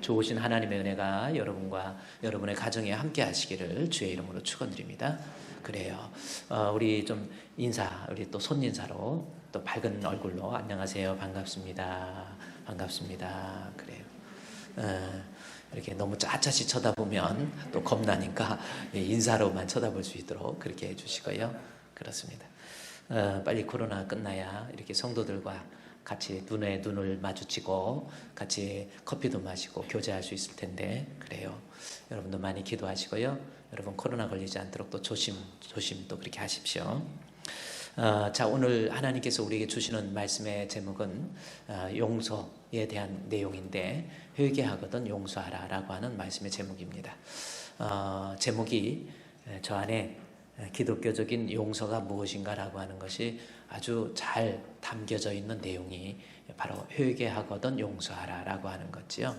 좋으신 하나님의 은혜가 여러분과 여러분의 가정에 함께 하시기를 주의 이름으로 축원드립니다. 그래요. 우리 좀 우리 또 손인사로 또 밝은 얼굴로 안녕하세요. 반갑습니다. 반갑습니다. 그래요. 이렇게 너무 짜짜시 쳐다보면 또 겁나니까 인사로만 쳐다볼 수 있도록 그렇게 해주시고요. 그렇습니다. 빨리 코로나 끝나야 이렇게 성도들과 같이 눈에 눈을 마주치고 같이 커피도 마시고 교제할 수 있을 텐데 그래요. 여러분도 많이 기도하시고요. 여러분 코로나 걸리지 않도록 또 조심 또 그렇게 하십시오. 자, 오늘 하나님께서 우리에게 주시는 말씀의 제목은 용서에 대한 내용인데 회개하거든 용서하라 라고 하는 말씀의 제목입니다. 제목이 저 안에 기독교적인 용서가 무엇인가 라고 하는 것이 아주 잘 담겨져 있는 내용이 바로 회개하거든 용서하라 라고 하는 거지요.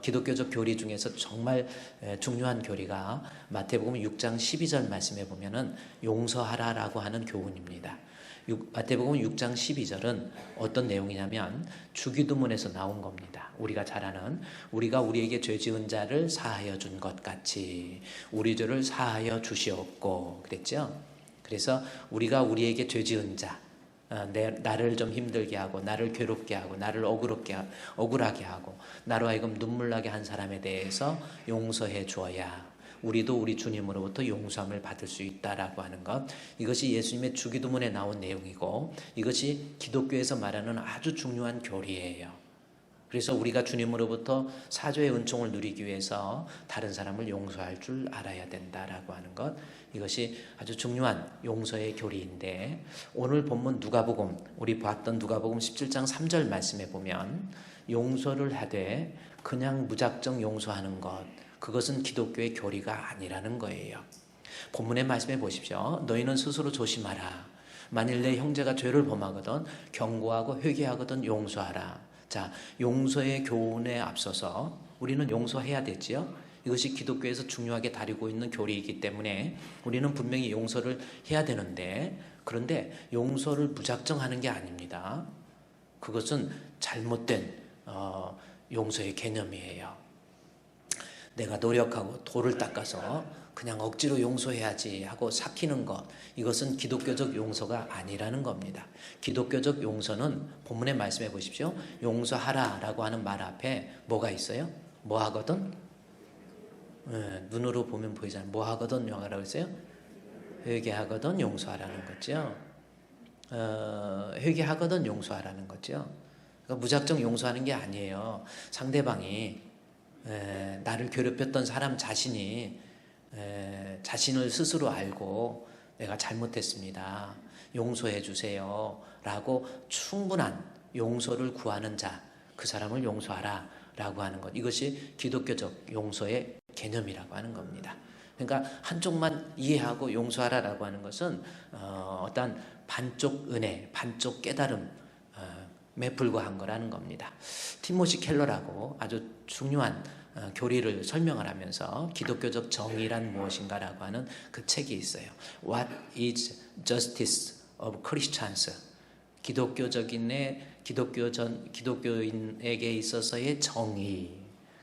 기독교적 교리 중에서 정말 중요한 교리가 마태복음 6장 12절 말씀에 보면은 용서하라 라고 하는 교훈입니다. 마태복음 6장 12절은 어떤 내용이냐면 주기도문에서 나온 겁니다. 우리가 잘 아는 우리가 우리에게 죄 지은 자를 사하여 준 것 같이 우리 죄를 사하여 주시옵고 그랬죠. 그래서 우리가 우리에게 죄 지은 자 나를 좀 힘들게 하고 나를 괴롭게 하고 나를 억울하게 하고 나로 하여금 눈물나게 한 사람에 대해서 용서해 주어야 우리도 우리 주님으로부터 용서함을 받을 수 있다라고 하는 것, 이것이 예수님의 주기도문에 나온 내용이고 이것이 기독교에서 말하는 아주 중요한 교리예요. 그래서 우리가 주님으로부터 사죄의 은총을 누리기 위해서 다른 사람을 용서할 줄 알아야 된다라고 하는 것, 이것이 아주 중요한 용서의 교리인데 오늘 본문 누가복음, 우리 봤던 누가복음 17장 3절 말씀에 보면 용서를 하되 그냥 무작정 용서하는 것, 그것은 기독교의 교리가 아니라는 거예요. 본문의 말씀해 보십시오. 너희는 스스로 조심하라. 만일 내 형제가 죄를 범하거든 경고하고 회개하거든 용서하라. 자, 용서의 교훈에 앞서서 우리는 용서해야 되지요. 이것이 기독교에서 중요하게 다루고 있는 교리이기 때문에 우리는 분명히 용서를 해야 되는데, 그런데 용서를 무작정 하는 게 아닙니다. 그것은 잘못된 용서의 개념이에요. 내가 노력하고 돌을 닦아서 그냥 억지로 용서해야지 하고 삭히는 것, 이것은 기독교적 용서가 아니라는 겁니다. 기독교적 용서는 본문의 말씀해 보십시오. 용서하라 라고 하는 말 앞에 뭐가 있어요? 뭐 하거든? 눈으로 보면 보이잖아요. 뭐 하거든 용하라고 했어요? 회개하거든 용서하라는 거죠. 회개하거든 용서하라는 거죠. 그러니까 무작정 용서하는 게 아니에요. 상대방이 나를 괴롭혔던 사람 자신이 자신을 스스로 알고 내가 잘못했습니다. 용서해 주세요. 라고 충분한 용서를 구하는 자, 그 사람을 용서하라 라고 하는 것. 이것이 기독교적 용서의 개념이라고 하는 겁니다. 그러니까 한쪽만 이해하고 용서하라 라고 하는 것은 어떤 반쪽 은혜, 반쪽 깨달음에 불과한 거라는 겁니다. 티모시 켈러라고 아주 중요한 교리를 설명을 하면서 기독교적 정의란 무엇인가 라고 하는 그 책이 있어요. What is justice of Christians? 기독교인에게 있어서의 정의,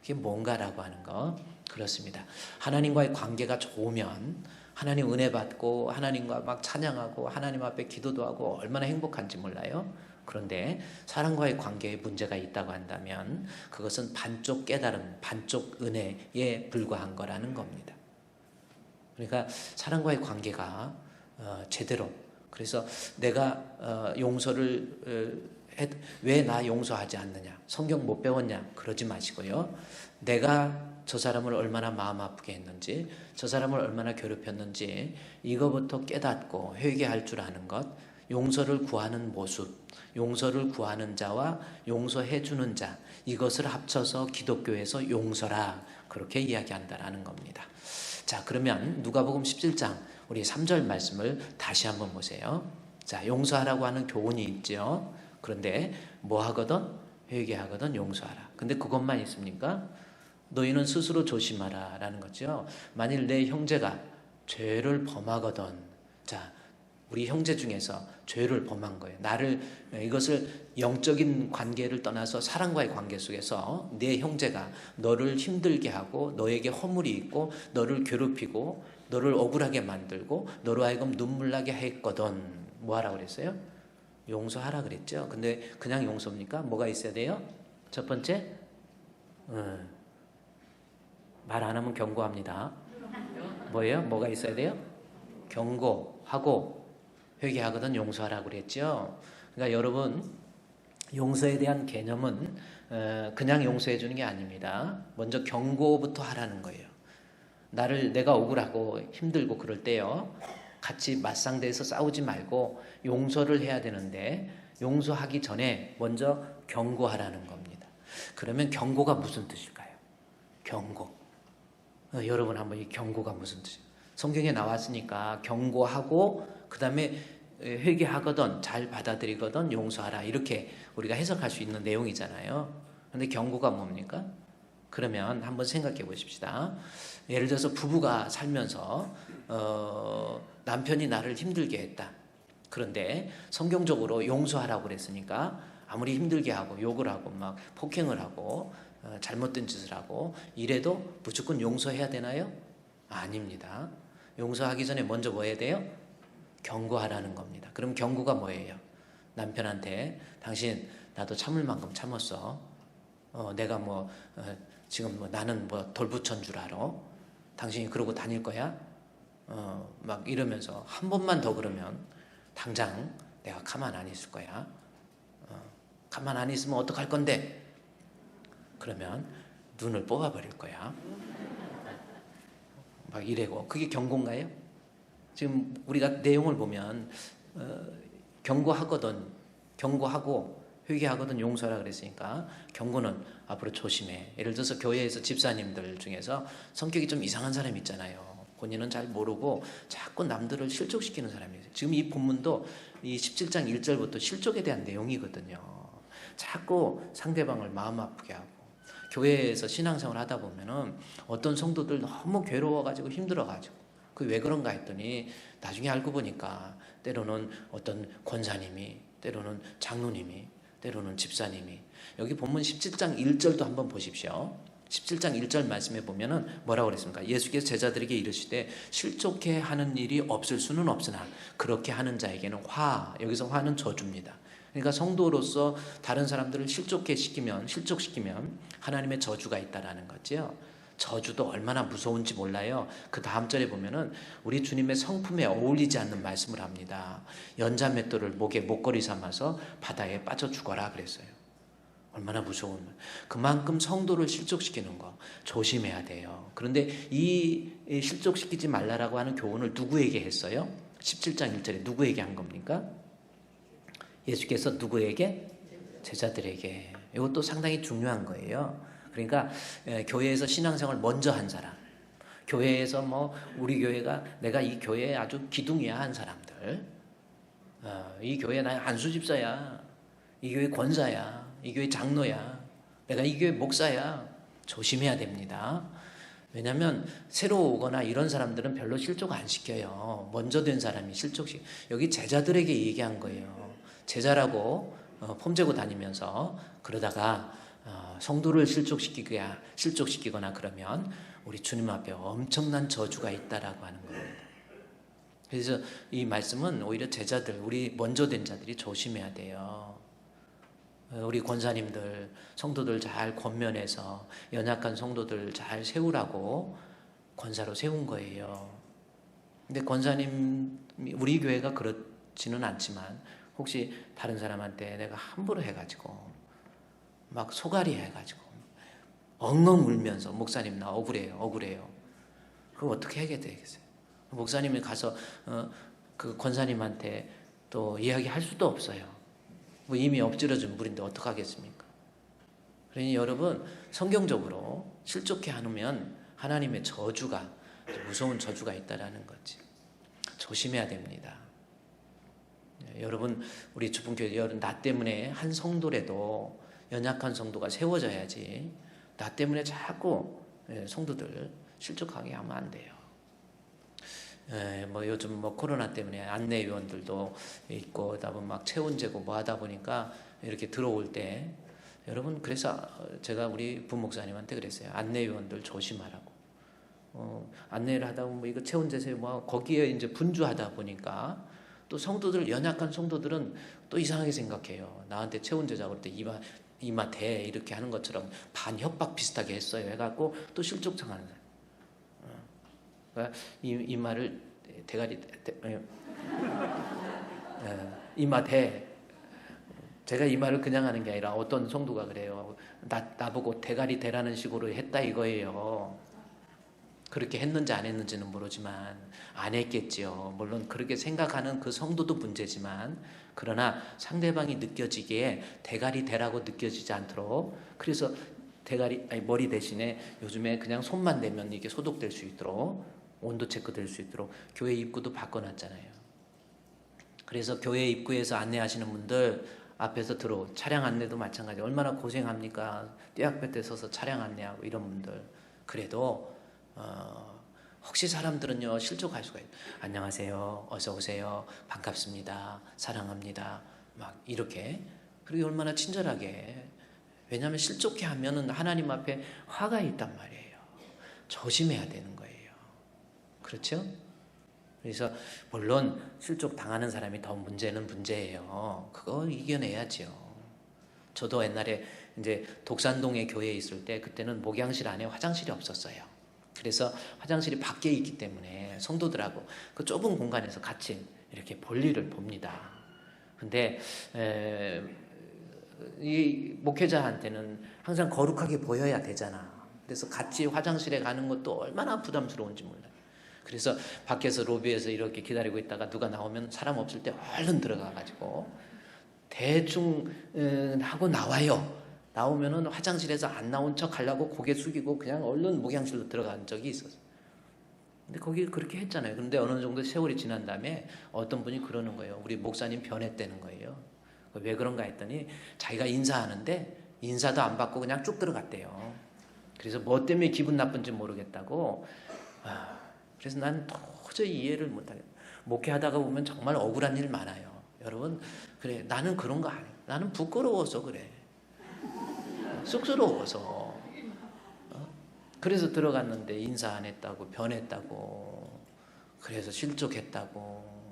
그게 뭔가라고 하는 거. 그렇습니다. 하나님과의 관계가 좋으면 하나님 은혜 받고 하나님과 막 찬양하고 하나님 앞에 기도도 하고 얼마나 행복한지 몰라요. 그런데 사람과의 관계에 문제가 있다고 한다면 그것은 반쪽 깨달음, 반쪽 은혜에 불과한 거라는 겁니다. 그러니까 사람과의 관계가 제대로, 그래서 내가 용서를 왜 나 용서하지 않느냐, 성경 못 배웠냐 그러지 마시고요. 내가 저 사람을 얼마나 마음 아프게 했는지, 저 사람을 얼마나 괴롭혔는지 이거부터 깨닫고 회개할 줄 아는 것, 용서를 구하는 모습, 용서를 구하는 자와 용서해 주는 자, 이것을 합쳐서 기독교에서 용서라 그렇게 이야기한다라는 겁니다. 자, 그러면 누가복음 17장 우리 3절 말씀을 다시 한번 보세요. 자, 용서하라고 하는 교훈이 있죠. 그런데 뭐 하거든? 회개하거든 용서하라. 근데 그것만 있습니까? 너희는 스스로 조심하라 라는 거죠. 만일 내 형제가 죄를 범하거든, 자, 우리 형제 중에서 죄를 범한 거예요. 이것을 영적인 관계를 떠나서 사랑과의 관계 속에서 내 형제가 너를 힘들게 하고 너에게 허물이 있고 너를 괴롭히고 너를 억울하게 만들고 너로 하여금 눈물 나게 했거든. 뭐 하라 그랬어요? 용서하라 그랬죠. 근데 그냥 용서입니까? 뭐가 있어야 돼요? 첫 번째, 말 안 하면 경고합니다. 뭐예요? 뭐가 있어야 돼요? 경고하고 회개하거든 용서하라고 그랬죠. 그러니까 여러분, 용서에 대한 개념은 그냥 용서해 주는 게 아닙니다. 먼저 경고부터 하라는 거예요. 내가 억울하고 힘들고 그럴 때요, 같이 맞상대해서 싸우지 말고 용서를 해야 되는데 용서하기 전에 먼저 경고하라는 겁니다. 그러면 경고가 무슨 뜻일까요? 경고. 여러분 한번 이 경고가 무슨 뜻이에요? 성경에 나왔으니까 경고하고 그 다음에 회개하거든, 잘 받아들이거든, 용서하라, 이렇게 우리가 해석할 수 있는 내용이잖아요. 근데 경고가 뭡니까? 그러면 한번 생각해 보십시다. 예를 들어서 부부가 살면서 남편이 나를 힘들게 했다. 그런데 성경적으로 용서하라고 그랬으니까 아무리 힘들게 하고 욕을 하고 막 폭행을 하고 잘못된 짓을 하고 이래도 무조건 용서해야 되나요? 아닙니다. 용서하기 전에 먼저 뭐 해야 돼요? 경고하라는 겁니다. 그럼 경고가 뭐예요? 남편한테 당신 나도 참을 만큼 참았어. 내가 지금 나는 돌부처인 줄 알아? 당신이 그러고 다닐 거야? 막 이러면서 한 번만 더 그러면 당장 내가 가만 안 있을 거야. 가만 안 있으면 어떡할 건데? 그러면 눈을 뽑아버릴 거야. 막 이래고. 그게 경고인가요? 지금 우리가 내용을 보면 경고하거든, 경고하고 회개하거든 용서하라 그랬으니까 경고는 앞으로 조심해. 예를 들어서 교회에서 집사님들 중에서 성격이 좀 이상한 사람이 있잖아요. 본인은 잘 모르고 자꾸 남들을 실족시키는 사람이에요. 지금 이 본문도 이 17장 1절부터 실족에 대한 내용이거든요. 자꾸 상대방을 마음 아프게 하고, 교회에서 신앙생활 하다 보면은 어떤 성도들 너무 괴로워가지고 힘들어가지고 그 왜 그런가 했더니 나중에 알고 보니까 때로는 어떤 권사님이, 때로는 장로님이, 때로는 집사님이, 여기 본문 17장 1절도 한번 보십시오. 17장 1절 말씀에 보면은 뭐라고 그랬습니까? 예수께서 제자들에게 이르시되 실족해 하는 일이 없을 수는 없으나 그렇게 하는 자에게는 여기서 화는 저주입니다. 그러니까 성도로서 다른 사람들을 실족시키면 하나님의 저주가 있다라는 거죠. 저주도 얼마나 무서운지 몰라요. 그 다음 절에 보면은 우리 주님의 성품에 어울리지 않는 말씀을 합니다. 연자맷돌을 목에 목걸이 삼아서 바다에 빠져 죽어라 그랬어요. 얼마나 무서운 말. 그만큼 성도를 실족시키는 거 조심해야 돼요. 그런데 이 실족시키지 말라라고 하는 교훈을 누구에게 했어요? 17장 1절에 누구에게 한 겁니까? 예수께서 누구에게? 제자들에게. 이것도 상당히 중요한 거예요. 그러니까 교회에서 신앙생활 먼저 한 사람, 교회에서 우리 교회가 내가 이 교회에 아주 기둥이야 한 사람들, 이 교회 나 안수 집사야, 이 교회 권사야, 이 교회 장로야, 내가 이 교회 목사야, 조심해야 됩니다. 왜냐하면 새로 오거나 이런 사람들은 별로 실족 안 시켜요. 먼저 된 사람이 실족시켜요. 여기 제자들에게 얘기한 거예요. 제자라고 폼재고 다니면서 그러다가 성도를 실족시키거나 그러면 우리 주님 앞에 엄청난 저주가 있다라고 하는 겁니다. 그래서 이 말씀은 오히려 제자들, 우리 먼저 된 자들이 조심해야 돼요. 우리 권사님들, 성도들 잘 권면해서 연약한 성도들 잘 세우라고 권사로 세운 거예요. 근데 권사님, 우리 교회가 그렇지는 않지만 혹시 다른 사람한테 내가 함부로 해가지고 막 소갈이 해가지고 엉엉 울면서 목사님 나 억울해요. 그럼 어떻게 하게 되겠어요? 목사님이 가서 그 권사님한테 또 이야기할 수도 없어요. 이미 엎질러진 물인데 어떡하겠습니까? 그러니 여러분, 성경적으로 실족해 하면 하나님의 저주가, 무서운 저주가 있다라는 거지. 조심해야 됩니다. 여러분, 우리 주분교회 여러분, 나 때문에 한 성도라도 연약한 성도가 세워져야지, 나 때문에 자꾸 성도들 실족하게 하면 안 돼요. 뭐 요즘 뭐 코로나 때문에 안내위원들도 있고 그다 보면 막 체온재고 뭐 하다 보니까 이렇게 들어올 때 여러분, 그래서 제가 우리 부목사님한테 그랬어요. 안내위원들 조심하라고. 안내를 하다 보면 뭐 이거 체온재세요 뭐 거기에 이제 분주하다 보니까 또 성도들, 연약한 성도들은 또 이상하게 생각해요. 나한테 체온재자 그럴 때 이마 대 이렇게 하는 것처럼 반협박 비슷하게 했어요. 해갖고 또 실족당하는 거예요. 그러니까 이마를 대가리 이마 대, 제가 이 말을 그냥 하는 게 아니라 어떤 성도가 그래요. 나보고 대가리 대라는 식으로 했다 이거예요. 그렇게 했는지 안 했는지는 모르지만 안 했겠지요. 물론 그렇게 생각하는 그 성도도 문제지만, 그러나 상대방이 느껴지기에 대가리 대라고 느껴지지 않도록, 그래서 머리 대신에 요즘에 그냥 손만 대면 이게 소독될 수 있도록, 온도 체크될 수 있도록 교회 입구도 바꿔놨잖아요. 그래서 교회 입구에서 안내하시는 분들 앞에서 차량 안내도 마찬가지. 얼마나 고생합니까? 떼약볕에 서서 차량 안내하고 이런 분들. 그래도 혹시 사람들은요 실족할 수가 있어요. 안녕하세요, 어서 오세요, 반갑습니다, 사랑합니다, 막 이렇게. 그리고 얼마나 친절하게. 왜냐하면 실족해 하면은 하나님 앞에 화가 있단 말이에요. 조심해야 되는 거예요. 그렇죠? 그래서 물론 실족 당하는 사람이 더 문제는 문제예요. 그거 이겨내야죠. 저도 옛날에 이제 독산동에 교회에 있을 때, 그때는 목양실 안에 화장실이 없었어요. 그래서 화장실이 밖에 있기 때문에 성도들하고 그 좁은 공간에서 같이 이렇게 볼일을 봅니다. 근데 이 목회자한테는 항상 거룩하게 보여야 되잖아. 그래서 같이 화장실에 가는 것도 얼마나 부담스러운지 몰라요. 그래서 밖에서 로비에서 이렇게 기다리고 있다가 누가 나오면 사람 없을 때 얼른 들어가가지고 대충 하고 나와요. 나오면은 화장실에서 안 나온 척 하려고 고개 숙이고 그냥 얼른 목양실로 들어간 적이 있었어요. 근데 거기 그렇게 했잖아요. 그런데 어느 정도 세월이 지난 다음에 어떤 분이 그러는 거예요. 우리 목사님 변했다는 거예요. 왜 그런가 했더니 자기가 인사하는데 인사도 안 받고 그냥 쭉 들어갔대요. 그래서 뭐 때문에 기분 나쁜지 모르겠다고. 그래서 난 도저히 이해를 못하겠다. 목회하다가 보면 정말 억울한 일 많아요. 여러분, 그래, 나는 그런 거 아니에요. 나는 부끄러워서 그래. 쑥스러워서. 그래서 들어갔는데 인사 안 했다고, 변했다고, 그래서 실족했다고.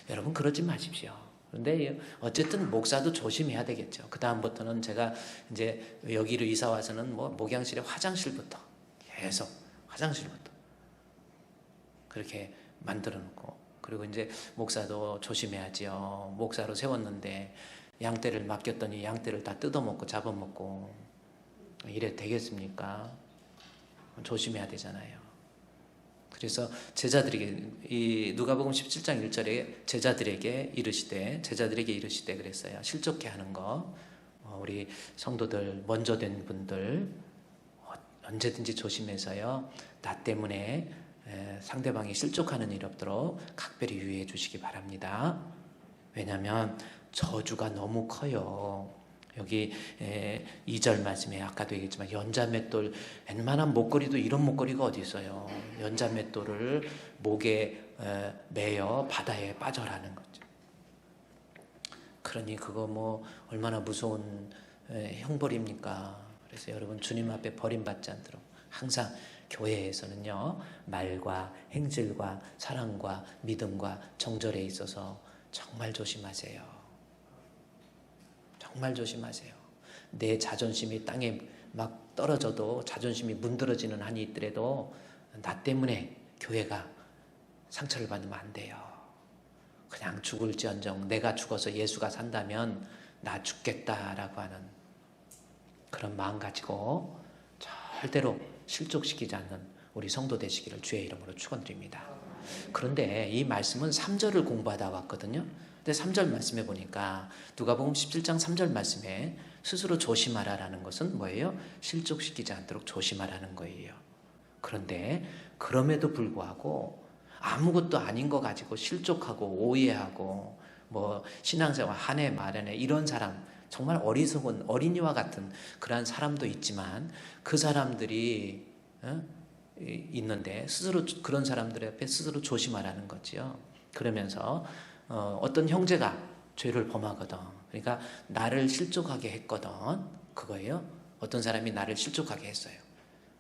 여러분, 그러지 마십시오. 그런데 어쨌든 목사도 조심해야 되겠죠. 그 다음부터는 제가 이제 여기로 이사 와서는 뭐 목양실에 화장실부터 계속 화장실부터 그렇게 만들어 놓고, 그리고 이제 목사도 조심해야지요. 목사로 세웠는데 양떼를 맡겼더니 양떼를 다 뜯어먹고 잡아먹고 이래 되겠습니까? 조심해야 되잖아요. 그래서 제자들에게, 이 누가복음 17장 1절에 제자들에게 이르시되 그랬어요. 실족해 하는 거, 우리 성도들 먼저 된 분들 언제든지 조심해서요, 나 때문에 상대방이 실족하는 일이 없도록 각별히 유의해 주시기 바랍니다. 왜냐하면 저주가 너무 커요. 여기 2절 말씀에 아까도 얘기했지만 연자맷돌, 웬만한 목걸이도 이런 목걸이가 어디 있어요. 연자맷돌을 목에 매어 바다에 빠져라는 거죠. 그러니 그거 뭐 얼마나 무서운 형벌입니까? 그래서 여러분, 주님 앞에 버림받지 않도록 항상 교회에서는요, 말과 행실과 사랑과 믿음과 정절에 있어서 정말 조심하세요. 정말 조심하세요. 내 자존심이 땅에 막 떨어져도, 자존심이 문드러지는 한이 있더라도 나 때문에 교회가 상처를 받으면 안 돼요. 그냥 죽을지언정 내가 죽어서 예수가 산다면 나 죽겠다라고 하는 그런 마음 가지고 절대로 실족시키지 않는 우리 성도 되시기를 주의 이름으로 축원드립니다. 그런데 이 말씀은 3절을 공부하다 왔거든요. 근데 3절 말씀에 보니까 누가복음 17장 3절 말씀에 스스로 조심하라라는 것은 뭐예요? 실족시키지 않도록 조심하라는 거예요. 그런데 그럼에도 불구하고 아무것도 아닌 거 가지고 실족하고 오해하고 뭐 신앙생활 한해 말해내 이런 사람, 정말 어리석은 어린이와 같은 그러한 사람도 있지만, 그 사람들이 있는데 스스로 그런 사람들 앞에 스스로 조심하라는 거지요. 그러면서 어떤 형제가 죄를 범하거든. 그러니까 나를 실족하게 했거든. 그거예요. 어떤 사람이 나를 실족하게 했어요.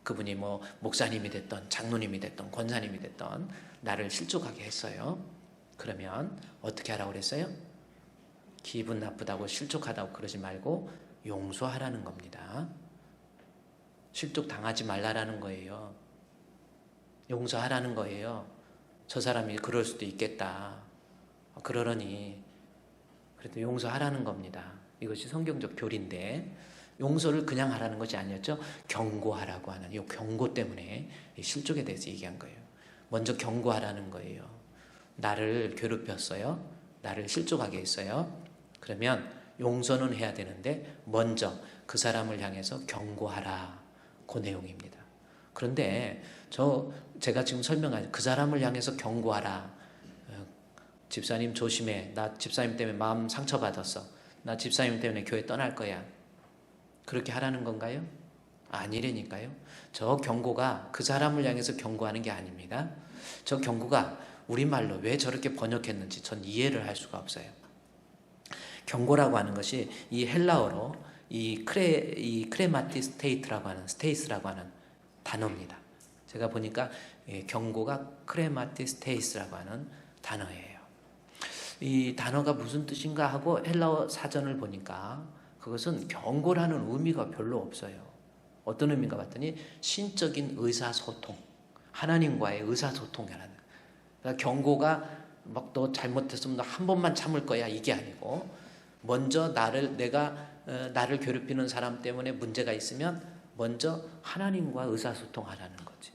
그분이 뭐 목사님이 됐던 장로님이 됐던 권사님이 됐던 나를 실족하게 했어요. 그러면 어떻게 하라고 그랬어요? 기분 나쁘다고 실족하다고 그러지 말고 용서하라는 겁니다. 실족 당하지 말라라는 거예요. 용서하라는 거예요. 저 사람이 그럴 수도 있겠다. 그러려니 그래도 용서하라는 겁니다. 이것이 성경적 교리인데 용서를 그냥 하라는 것이 아니었죠. 경고하라고 하는 이 경고 때문에 실족에 대해서 얘기한 거예요. 먼저 경고하라는 거예요. 나를 괴롭혔어요. 나를 실족하게 했어요. 그러면 용서는 해야 되는데 먼저 그 사람을 향해서 경고하라. 그 내용입니다. 그런데 제가 지금 설명한 그 사람을 향해서 경고하라. 집사님 조심해. 나 집사님 때문에 마음 상처받았어. 나 집사님 때문에 교회 떠날 거야. 그렇게 하라는 건가요? 아니라니까요. 저 경고가 그 사람을 향해서 경고하는 게 아닙니다. 저 경고가 우리말로 왜 저렇게 번역했는지 전 이해를 할 수가 없어요. 경고라고 하는 것이 이 헬라어로 이 크레마티스테이트라고 하는 스테이스라고 하는 단어입니다. 제가 보니까 경고가 크레마티스테이스라고 하는 단어예요. 이 단어가 무슨 뜻인가 하고 헬라어 사전을 보니까 그것은 경고라는 의미가 별로 없어요. 어떤 의미인가 봤더니 신적인 의사소통, 하나님과의 의사소통이라는. 그러니까 경고가 막 너 잘못했으면 너 한 번만 참을 거야 이게 아니고 먼저 나를 괴롭히는 사람 때문에 문제가 있으면 먼저 하나님과 의사소통하라는 거지.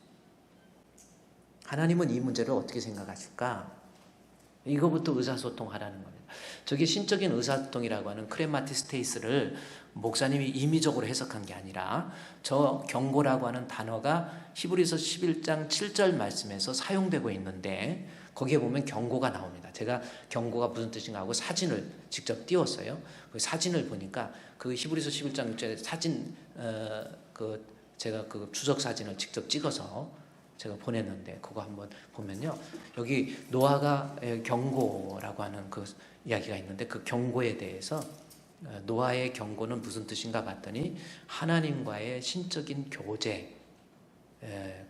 하나님은 이 문제를 어떻게 생각하실까? 이거부터 의사소통하라는 겁니다. 저게 신적인 의사소통이라고 하는 크레마티스테이스를 목사님이 임의적으로 해석한 게 아니라 저 경고라고 하는 단어가 히브리서 11장 7절 말씀에서 사용되고 있는데 거기에 보면 경고가 나옵니다. 제가 경고가 무슨 뜻인가 하고 사진을 직접 띄웠어요. 그 사진을 보니까 그 히브리서 11장 6절에 사진 제가 그 주석 사진을 직접 찍어서 제가 보냈는데 그거 한번 보면요. 여기 노아가 경고라고 하는 그 이야기가 있는데 그 경고에 대해서 노아의 경고는 무슨 뜻인가 봤더니 하나님과의 신적인 교제,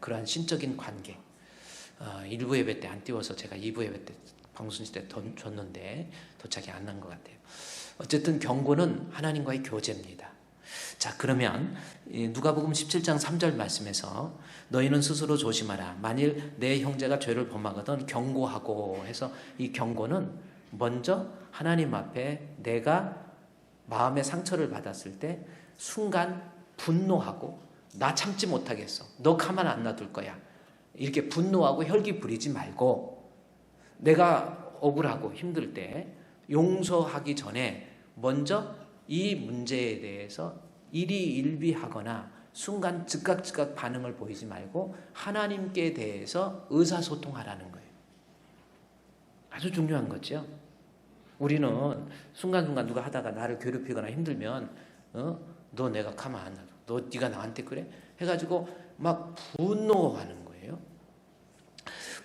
그러한 신적인 관계. 1부 예배 때 안 띄워서 제가 2부 예배 때 방송시 때 줬는데 도착이 안 난 것 같아요. 어쨌든 경고는 하나님과의 교제입니다. 자, 그러면 누가복음 17장 3절 말씀에서 너희는 스스로 조심하라. 만일 내 형제가 죄를 범하거든 경고하고 해서 이 경고는 먼저 하나님 앞에 내가 마음의 상처를 받았을 때 순간 분노하고 나 참지 못하겠어. 너 가만 안 놔둘 거야. 이렇게 분노하고 혈기 부리지 말고 내가 억울하고 힘들 때 용서하기 전에 먼저 이 문제에 대해서 일희일비하거나 순간 즉각 반응을 보이지 말고 하나님께 대해서 의사소통하라는 거예요. 아주 중요한 거죠. 우리는 순간순간 누가 하다가 나를 괴롭히거나 힘들면 너 내가 가만 안 놔둬. 너 네가 나한테 그래? 해가지고 막 분노하는 거예요.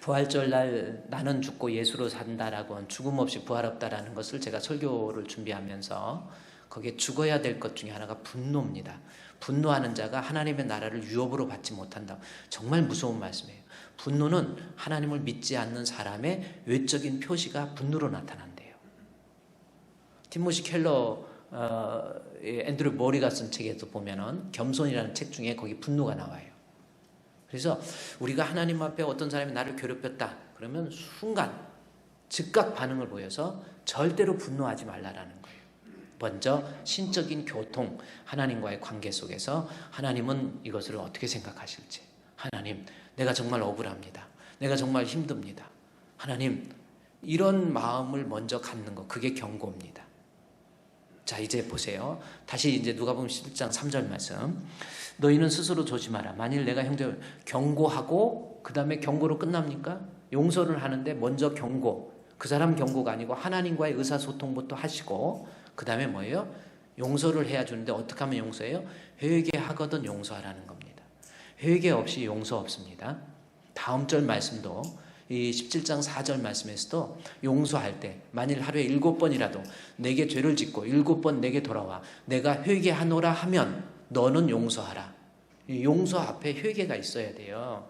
부활절 날 나는 죽고 예수로 산다라고 한 죽음 없이 부활 없다라는 것을 제가 설교를 준비하면서 거기에 죽어야 될 것 중에 하나가 분노입니다. 분노하는 자가 하나님의 나라를 유업으로 받지 못한다. 정말 무서운 말씀이에요. 분노는 하나님을 믿지 않는 사람의 외적인 표시가 분노로 나타난대요. 티모시 켈러 앤드류 모리가 쓴 책에도 보면은 겸손이라는 책 중에 거기 분노가 나와요. 그래서 우리가 하나님 앞에 어떤 사람이 나를 괴롭혔다 그러면 순간 즉각 반응을 보여서 절대로 분노하지 말라라는 거예요. 먼저 신적인 교통, 하나님과의 관계 속에서 하나님은 이것을 어떻게 생각하실지. 하나님, 내가 정말 억울합니다. 내가 정말 힘듭니다. 하나님, 이런 마음을 먼저 갖는 것, 그게 경고입니다. 자, 이제 보세요. 다시 이제 누가복음 11장 3절 말씀. 너희는 스스로 조심하라. 만일 내가 형제를 경고하고 그 다음에 경고로 끝납니까? 용서를 하는데 먼저 경고. 그 사람 경고가 아니고 하나님과의 의사소통부터 하시고 그 다음에 뭐예요? 용서를 해야 주는데 어떻게 하면 용서해요? 회개하거든 용서하라는 겁니다. 회개 없이 용서 없습니다. 다음 절 말씀도 이 17장 4절 말씀에서도 용서할 때 만일 하루에 7번이라도 내게 죄를 짓고 7번 내게 돌아와 내가 회개하노라 하면 너는 용서하라. 이 용서 앞에 회개가 있어야 돼요.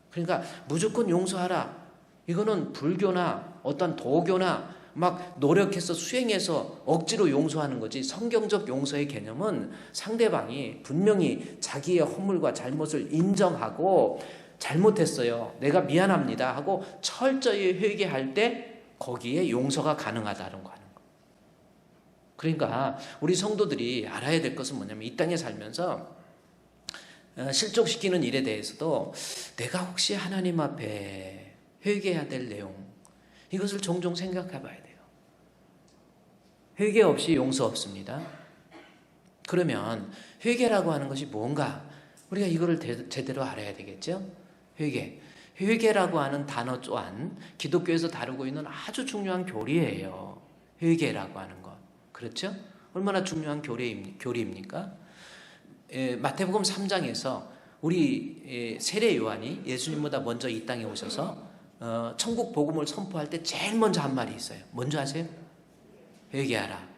그러니까 무조건 용서하라. 이거는 불교나 어떤 도교나 막 노력해서 수행해서 억지로 용서하는 거지, 성경적 용서의 개념은 상대방이 분명히 자기의 허물과 잘못을 인정하고 잘못했어요, 내가 미안합니다 하고 철저히 회개할 때 거기에 용서가 가능하다는 거 하는 거. 그러니까 우리 성도들이 알아야 될 것은 뭐냐면 이 땅에 살면서 실족시키는 일에 대해서도 내가 혹시 하나님 앞에 회개해야 될 내용, 이것을 종종 생각해 봐야 돼요. 회개 없이 용서 없습니다. 그러면 회개라고 하는 것이 뭔가 우리가 이거를 제대로 알아야 되겠죠. 회개라고 하는 단어 또한 기독교에서 다루고 있는 아주 중요한 교리예요. 회개라고 하는 것. 그렇죠? 얼마나 중요한 교리입니까? 마태복음 3장에서 우리 세례 요한이 예수님보다 먼저 이 땅에 오셔서 천국 복음을 선포할 때 제일 먼저 한 말이 있어요. 뭔지 아세요? 회개하라.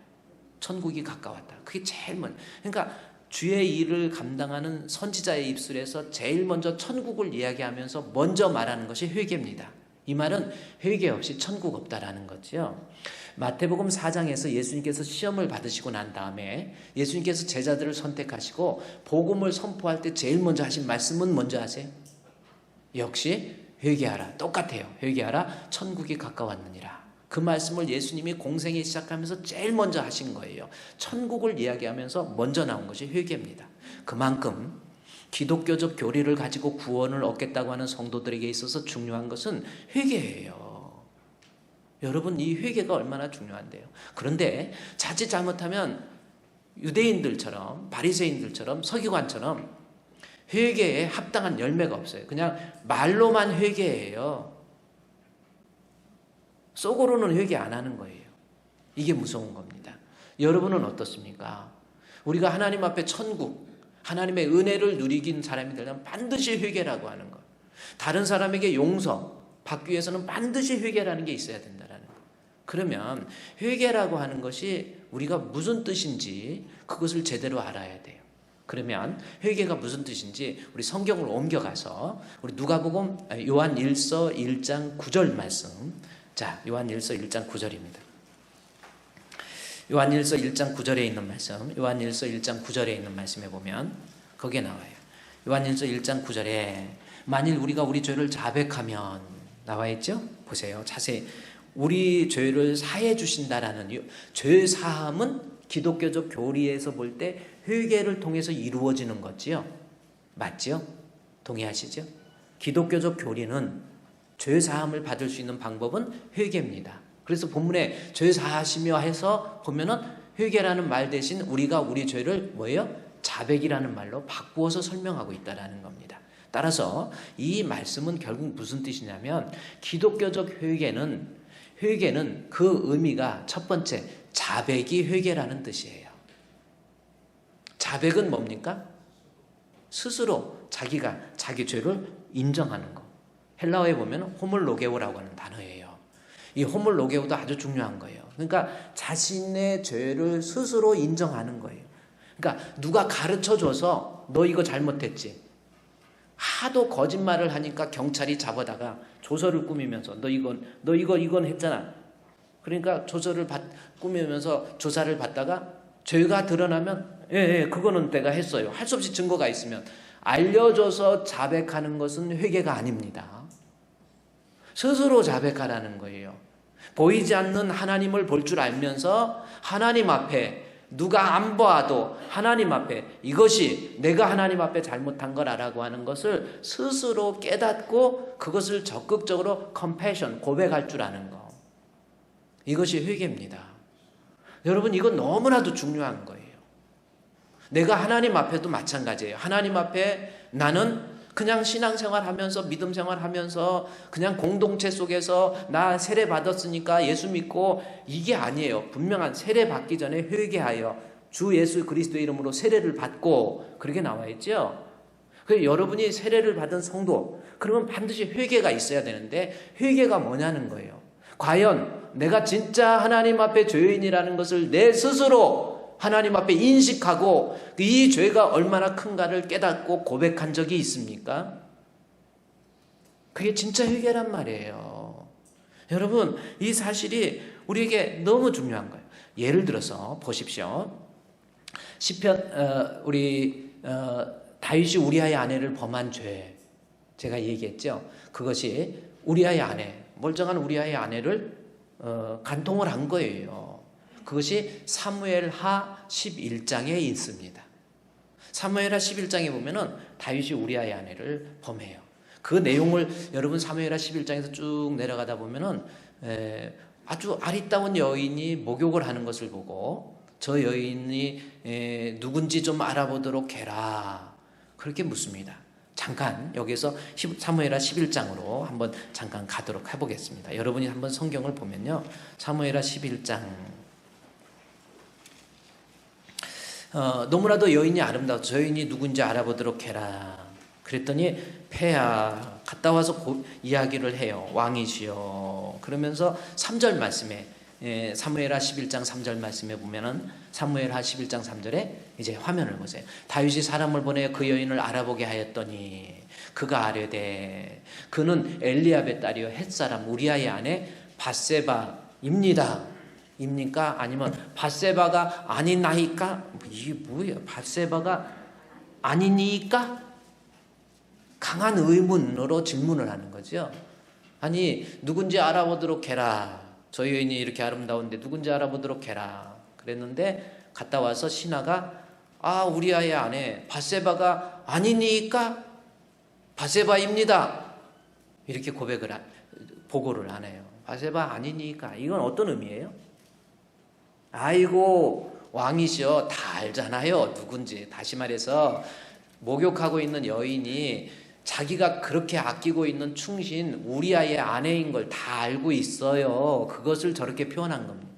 천국이 가까웠다. 그게 제일 먼저. 그러니까 주의 일을 감당하는 선지자의 입술에서 제일 먼저 천국을 이야기하면서 먼저 말하는 것이 회개입니다. 이 말은 회개 없이 천국 없다라는 거죠. 마태복음 4장에서 예수님께서 시험을 받으시고 난 다음에 예수님께서 제자들을 선택하시고 복음을 선포할 때 제일 먼저 하신 말씀은 뭔지 아세요? 역시 회개하라. 똑같아요. 회개하라. 천국이 가까웠느니라. 그 말씀을 예수님이 공생에 시작하면서 제일 먼저 하신 거예요. 천국을 이야기하면서 먼저 나온 것이 회개입니다. 그만큼 기독교적 교리를 가지고 구원을 얻겠다고 하는 성도들에게 있어서 중요한 것은 회개예요. 여러분, 이 회개가 얼마나 중요한데요. 그런데 자칫 잘못하면 유대인들처럼 바리새인들처럼 서기관처럼 회개에 합당한 열매가 없어요. 그냥 말로만 회개해요. 속으로는 회개 안 하는 거예요. 이게 무서운 겁니다. 여러분은 어떻습니까? 우리가 하나님 앞에 천국, 하나님의 은혜를 누리긴 사람이 되려면 반드시 회개라고 하는 것. 다른 사람에게 용서 받기 위해서는 반드시 회개라는 게 있어야 된다는 것. 그러면 회개라고 하는 것이 우리가 무슨 뜻인지 그것을 제대로 알아야 돼요. 그러면 회개가 무슨 뜻인지 우리 성경을 옮겨가서 우리 누가복음 요한 1서 1장 9절 말씀. 자, 요한 1서 1장 9절입니다. 요한 1서 1장 9절에 있는 말씀, 요한 1서 1장 9절에 있는 말씀에 보면 거기에 나와요. 요한 1서 1장 9절에 만일 우리가 우리 죄를 자백하면 나와 있죠? 보세요. 자세히 우리 죄를 사해 주신다라는 죄 사함은 기독교적 교리에서 볼 때 회개를 통해서 이루어지는 거지요. 맞죠? 동의하시죠? 기독교적 교리는 죄 사함을 받을 수 있는 방법은 회개입니다. 그래서 본문에 죄 사하시며 해서 보면은 회개라는 말 대신 우리가 우리 죄를 뭐예요? 자백이라는 말로 바꾸어서 설명하고 있다라는 겁니다. 따라서 이 말씀은 결국 무슨 뜻이냐면 기독교적 회개는 그 의미가 첫 번째 자백이 회개라는 뜻이에요. 자백은 뭡니까? 스스로 자기가 자기 죄를 인정하는 거. 헬라어에 보면 호물로게오라고 하는 단어예요. 이 호물로게오도 아주 중요한 거예요. 그러니까 자신의 죄를 스스로 인정하는 거예요. 그러니까 누가 가르쳐줘서 너 이거 잘못했지. 하도 거짓말을 하니까 경찰이 잡아다가 조서를 꾸미면서 너 이건 했잖아. 그러니까 조서를 꾸미면서 조사를 받다가 죄가 드러나면 그거는 내가 했어요. 할 수 없이 증거가 있으면 알려줘서 자백하는 것은 회개가 아닙니다. 스스로 자백하라는 거예요. 보이지 않는 하나님을 볼 줄 알면서 하나님 앞에 누가 안 봐도 하나님 앞에 이것이 내가 하나님 앞에 잘못한 거라고 하는 것을 스스로 깨닫고 그것을 적극적으로 컴패션, 고백할 줄 아는 거. 이것이 회개입니다. 여러분, 이건 너무나도 중요한 거예요. 내가 하나님 앞에도 마찬가지예요. 하나님 앞에 나는 그냥 신앙생활 하면서 믿음 생활 하면서 그냥 공동체 속에서 나 세례 받았으니까 예수 믿고 이게 아니에요. 분명한 세례 받기 전에 회개하여 주 예수 그리스도의 이름으로 세례를 받고 그렇게 나와 있죠. 그 여러분이 세례를 받은 성도, 그러면 반드시 회개가 있어야 되는데 회개가 뭐냐는 거예요. 과연 내가 진짜 하나님 앞에 죄인이라는 것을 내 스스로 하나님 앞에 인식하고 이 죄가 얼마나 큰가를 깨닫고 고백한 적이 있습니까? 그게 진짜 회개란 말이에요. 여러분, 이 사실이 우리에게 너무 중요한 거예요. 예를 들어서 보십시오. 시편 다윗이 우리아의 아내를 범한 죄, 제가 얘기했죠. 그것이 우리아의 아내, 멀쩡한 우리아의 아내를 간통을 한 거예요. 그것이 사무엘하 11장에 있습니다. 사무엘하 11장에 보면은 다윗이 우리아의 아내를 범해요. 그 내용을 여러분 사무엘하 11장에서 쭉 내려가다 보면은 아주 아리따운 여인이 목욕을 하는 것을 보고 저 여인이 누군지 좀 알아보도록 해라, 그렇게 묻습니다. 잠깐 여기서 사무엘하 11장으로 한번 잠깐 가도록 해보겠습니다. 여러분이 한번 성경을 보면요, 사무엘하 11장 너무나도 여인이 아름다워 저 여인이 누군지 알아보도록 해라. 그랬더니 폐하 갔다 와서 이야기를 해요. 왕이시여. 그러면서 3절 말씀에 사무엘하 11장 3절 말씀에 보면은 사무엘하 11장 3절에 이제 화면을 보세요. 다윗이 사람을 보내 그 여인을 알아보게 하였더니 그가 아뢰되 그는 엘리압의 딸이요 헷사람 우리아의 아내 밧세바입니다. 입니까? 아니면 밧세바가 아니나이까? 이게 뭐예요? 밧세바가 아니니까? 강한 의문으로 질문을 하는 거죠. 아니 누군지 알아보도록 해라. 저 여인이 이렇게 아름다운데 누군지 알아보도록 해라. 그랬는데 갔다 와서 신하가 우리아의 아내 밧세바가 아니니까 밧세바입니다. 이렇게 보고를 안 해요. 밧세바 아니니까. 이건 어떤 의미예요? 아이고 왕이시여 다 알잖아요. 누군지. 다시 말해서 목욕하고 있는 여인이 자기가 그렇게 아끼고 있는 충신 우리아의 아내인 걸 다 알고 있어요. 그것을 저렇게 표현한 겁니다.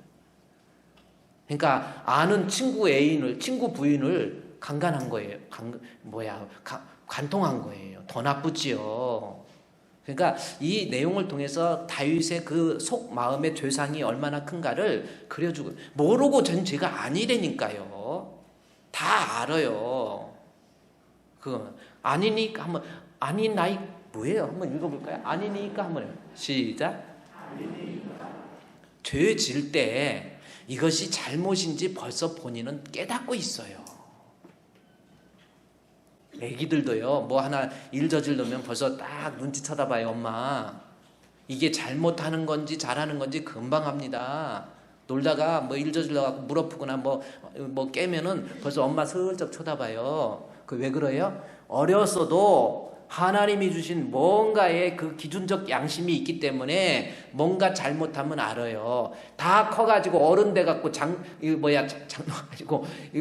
그러니까 아는 친구 부인을 강간한 거예요. 간통한 거예요. 더 나쁘지요. 그러니까 이 내용을 통해서 다윗의 그 속 마음의 죄상이 얼마나 큰가를 그려주고, 모르고 전 죄가 아니라니까요. 다 알아요. 아니니까 한번 아니나이 뭐예요? 한번 읽어볼까요? 아니니까 한번 시작. 죄 질 때 이것이 잘못인지 벌써 본인은 깨닫고 있어요. 애기들도요, 뭐 하나 일 저지르면 벌써 딱 눈치 쳐다봐요. 엄마 이게 잘못하는 건지 잘하는 건지 금방 합니다. 놀다가 뭐 일 저질러갖고 물 엎거나 뭐 깨면은 벌써 엄마 슬쩍 쳐다봐요. 그 왜 그래요? 어렸어도 하나님이 주신 뭔가의 그 기준적 양심이 있기 때문에 뭔가 잘못하면 알아요. 다 커가지고 어른 돼갖고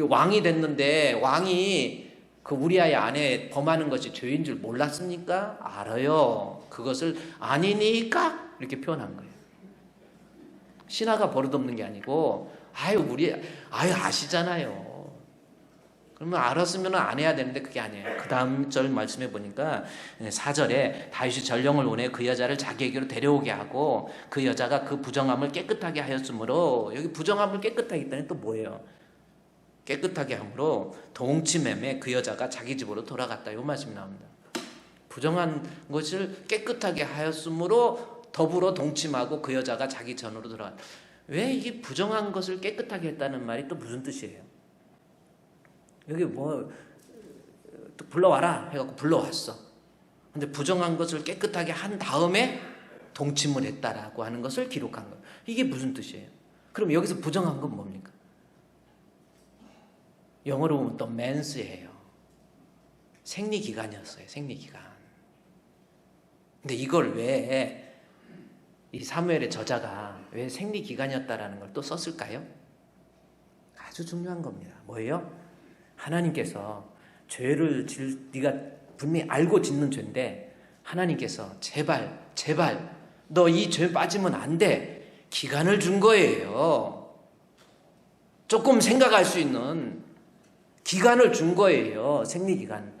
왕이 됐는데 왕이 그 우리아의 아내 범하는 것이 죄인 줄 몰랐습니까? 알아요. 그것을 아니니까 이렇게 표현한 거예요. 신하가 버릇없는 게 아니고 아시잖아요. 그러면 알았으면 안 해야 되는데 그게 아니에요. 그 다음 절 말씀해 보니까 4절에 다윗이 전령을 보내 그 여자를 자기에게로 데려오게 하고 그 여자가 그 부정함을 깨끗하게 하였으므로, 여기 부정함을 깨끗하게 했다니 또 뭐예요? 깨끗하게 함으로 동치매매 그 여자가 자기 집으로 돌아갔다, 이 말씀이 나옵니다. 부정한 것을 깨끗하게 하였으므로 더불어 동침하고 그 여자가 자기 전으로 돌아갔다. 왜 이게 부정한 것을 깨끗하게 했다는 말이 또 무슨 뜻이에요? 여기 또 불러와라 해갖고 불러왔어. 근데 부정한 것을 깨끗하게 한 다음에 동침을 했다라고 하는 것을 기록한 거예요. 이게 무슨 뜻이에요? 그럼 여기서 부정한 건 뭡니까? 영어로 보면 또 맨스예요. 생리기간이었어요. 생리기간. 근데 이걸 왜 이 사무엘의 저자가 왜 생리기간이었다라는 걸 또 썼을까요? 아주 중요한 겁니다. 뭐예요? 하나님께서 죄를 네가 분명히 알고 짓는 죄인데 하나님께서 제발 너 이 죄 빠지면 안 돼. 기간을 준 거예요. 조금 생각할 수 있는 기간을 준 거예요. 생리기간.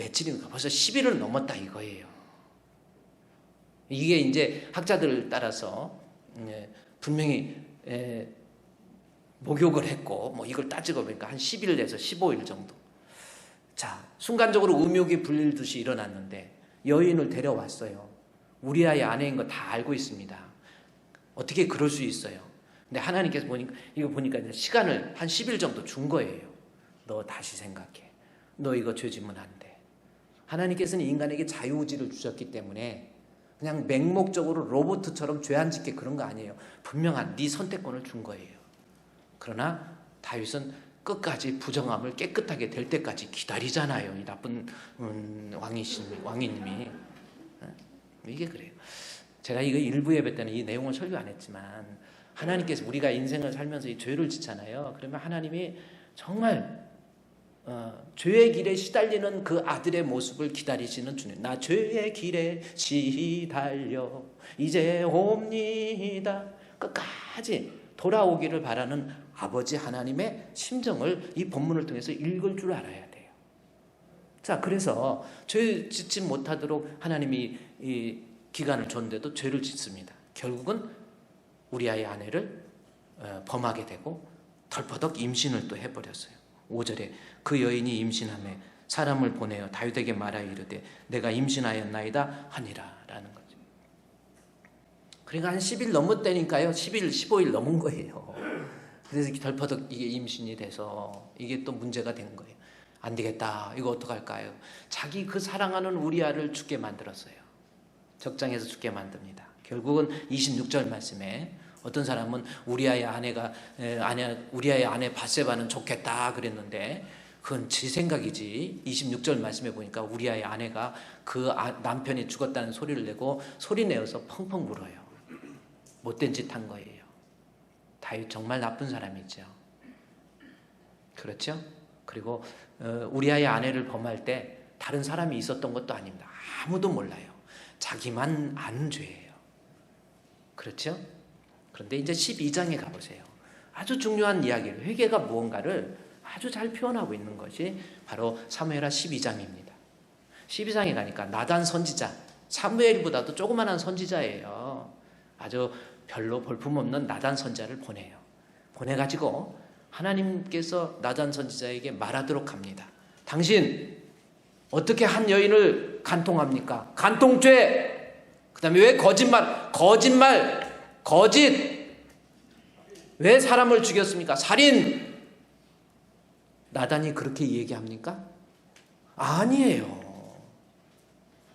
며칠인가 벌써 10일을 넘었다 이거예요. 이게 이제 학자들을 따라서 분명히 목욕을 했고 뭐 이걸 따지고 보니까 한 10일에서 15일 정도. 자, 순간적으로 음욕이 불듯이 일어났는데 여인을 데려왔어요. 우리아의 아내인 거 다 알고 있습니다. 어떻게 그럴 수 있어요? 근데 하나님께서 이거 보니까 이제 시간을 한 10일 정도 준 거예요. 너 다시 생각해. 너 이거 죄지면 안 돼. 하나님께서는 인간에게 자유의지를 주셨기 때문에 그냥 맹목적으로 로봇처럼 죄 안 짓게 그런 거 아니에요. 분명한 네 선택권을 준 거예요. 그러나 다윗은 끝까지 부정함을 깨끗하게 될 때까지 기다리잖아요. 이 나쁜 왕이님이. 이게 그래요. 제가 이거 일부 예배 때는 이 내용을 설교 안 했지만 하나님께서 우리가 인생을 살면서 이 죄를 짓잖아요. 그러면 하나님이 정말 죄의 길에 시달리는 그 아들의 모습을 기다리시는 주님. 나 죄의 길에 시달려 이제 옵니다. 끝까지 돌아오기를 바라는 아버지 하나님의 심정을 이 본문을 통해서 읽을 줄 알아야 돼요. 자, 그래서 죄 짓지 못하도록 하나님이 이 기간을 줬는데도 죄를 짓습니다. 결국은 우리아의 아내를 범하게 되고 덜퍼덕 임신을 또 해버렸어요. 5절에 그 여인이 임신하며 사람을 보내어 다윗에게 말하여 이르되 내가 임신하였나이다 하니라 라는 거죠. 그러니까 한 10일 넘었다니까요. 10일 15일 넘은 거예요. 그래서 덜퍼덕 이게 임신이 돼서 이게 또 문제가 된 거예요. 안 되겠다. 이거 어떡할까요? 자기 그 사랑하는 우리아를 죽게 만들었어요. 적장에서 죽게 만듭니다. 결국은 26절 말씀에 어떤 사람은 우리아의 아내 밧세바는 좋겠다 그랬는데 그건 제 생각이지. 26절 말씀에 보니까 우리아의 아내가 그 남편이 죽었다는 소리를 내고 소리 내어서 펑펑 울어요. 못된 짓 한 거예요. 다윗 정말 나쁜 사람이죠. 그렇죠? 그리고 우리아의 아내를 범할 때 다른 사람이 있었던 것도 아닙니다. 아무도 몰라요. 자기만 아는 죄예요. 그렇죠? 그런데 이제 12장에 가보세요. 아주 중요한 이야기를, 회개가 무언가를 아주 잘 표현하고 있는 것이 바로 사무엘하 12장입니다. 12장에 가니까 나단 선지자, 사무엘보다도 조그만한 선지자예요. 아주 별로 볼품없는 나단 선지자를 보내요. 보내가지고 하나님께서 나단 선지자에게 말하도록 합니다. 당신 어떻게 한 여인을 간통합니까? 간통죄! 그 다음에 왜 거짓! 왜 사람을 죽였습니까? 살인! 나단이 그렇게 얘기합니까? 아니에요.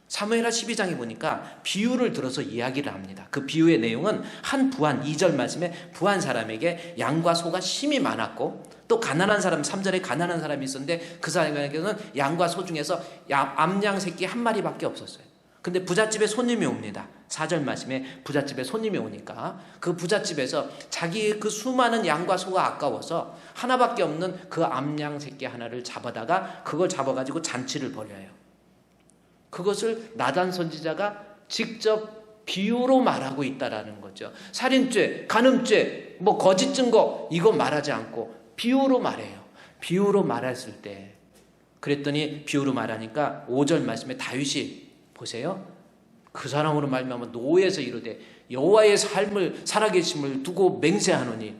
사무엘하 12장에 보니까 비유를 들어서 이야기를 합니다. 그 비유의 내용은 한 부한 2절 말씀에 부한 사람에게 양과 소가 심이 많았고 또 가난한 사람 3절에 가난한 사람이 있었는데 그 사람에게는 양과 소 중에서 암양 새끼 한 마리밖에 없었어요. 근데 부잣집에 손님이 옵니다. 4절 말씀에 부잣집에 손님이 오니까 그 부잣집에서 자기의 그 수많은 양과 소가 아까워서 하나밖에 없는 그 암양 새끼 하나를 잡아다가 그걸 잡아가지고 잔치를 벌여요. 그것을 나단 선지자가 직접 비유로 말하고 있다라는 거죠. 살인죄, 간음죄, 거짓 증거 이거 말하지 않고 비유로 말해요. 비유로 말했을 때 그랬더니 비유로 말하니까 5절 말씀에 다윗이 보세요. 그 사람으로 말미암아 노에서 이르되 여호와의 삶을 살아계심을 두고 맹세하노니